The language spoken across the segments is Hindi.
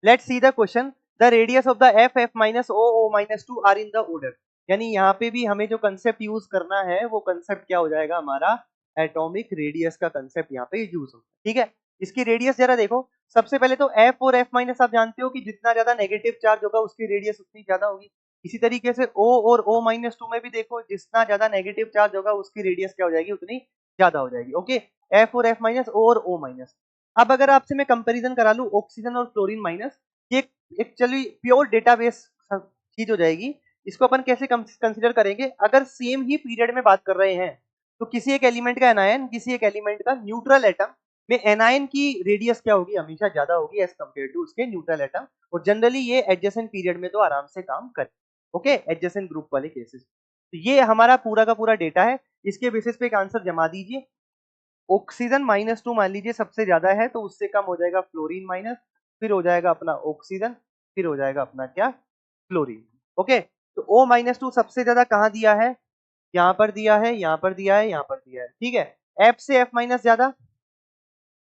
Let's see the question, the radius of the F F minus O O minus two R in the order. यानी यहाँ पे भी हमें जो कंसेप्ट यूज करना है वो कंसेप्ट क्या हो जाएगा हमारा, एटॉमिक रेडियस का कंसेप्ट यहाँ पे यूज होगा। ठीक है, इसकी रेडियस जरा देखो। सबसे पहले तो एफ और एफ माइनस आप जानते हो कि जितना ज्यादा नेगेटिव चार्ज होगा उसकी रेडियस उतनी ज्यादा होगी। इसी तरीके से ओ और ओ माइनस टू में भी देखो, जितना ज्यादा नेगेटिव चार्ज होगा उसकी रेडियस क्या हो जाएगी, उतनी ज्यादा हो जाएगी। ओके, एफ और एफ माइनस, ओ और ओ माइनस। अब अगर आपसे मैं कंपैरिजन करा लूं ऑक्सीजन और क्लोरीन माइनस, ये एक्चुअली प्योर डेटाबेस चीज हो जाएगी। इसको अपन कैसे कंसीडर करेंगे, अगर सेम ही पीरियड में बात कर रहे हैं तो किसी एक एलिमेंट का एनायन, किसी एक एलिमेंट का न्यूट्रल एटम में एनायन की रेडियस क्या होगी, हमेशा ज्यादा होगी एज कंपेयर टू उसके न्यूट्रल एटम। और जनरली ये एडजेसेंट पीरियड में तो आराम से काम करे। ओके, एडजेसेंट ग्रुप वाले केसेस। तो ये हमारा पूरा का पूरा डेटा है, इसके बेसिस पे एक आंसर जमा दीजिए। ऑक्सीजन माइनस टू मान लीजिए सबसे ज्यादा है, तो उससे कम हो जाएगा फ्लोरीन माइनस, फिर हो जाएगा अपना ऑक्सीजन, फिर हो जाएगा अपना क्या, क्लोरीन। ओके, तो ओ माइनस टू सबसे ज्यादा कहाँ दिया है, यहाँ पर दिया है, यहाँ पर दिया है, यहाँ पर दिया है। ठीक है, एफ से एफ माइनस ज्यादा,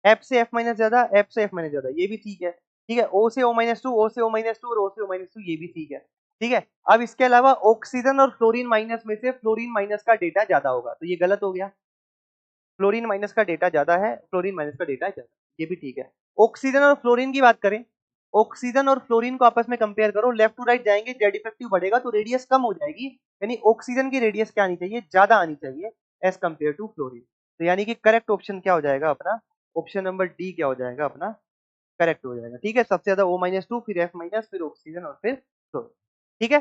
एफ से एफ माइनस ज्यादा, एफ से एफ माइनस ज्यादा, ये भी ठीक है। ठीक है, ओ से ओ माइनस टू, ओ से ओ माइनस टू और ओ से ओ माइनस टू, ये भी ठीक है। ठीक है, अब इसके अलावा ऑक्सीजन और फ्लोरीन माइनस में से फ्लोरीन माइनस का डेटा ज्यादा होगा, तो ये गलत हो गया। फ्लोरीन माइनस का डेटा ज्यादा है, फ्लोरीन माइनस का डेटा ज्यादा, ये भी ठीक है। ऑक्सीजन और फ्लोरीन की बात करें, ऑक्सीजन और फ्लोरीन को आपस में कंपेयर करो, लेफ्ट टू राइट जाएंगे, जेड इफेक्टिव बढ़ेगा तो रेडियस कम हो जाएगी। यानी ऑक्सीजन की रेडियस क्या आनी चाहिए, ज्यादा आनी चाहिए एज कंपेयर टू फ्लोरीन। तो यानी कि करेक्ट ऑप्शन क्या हो जाएगा अपना, ऑप्शन नंबर डी क्या हो जाएगा अपना, करेक्ट हो जाएगा। ठीक है, सबसे ज्यादा ओ माइनस टू, फिर एफ माइनस, फिर ऑक्सीजन और फिर फ्लोरीन। ठीक है।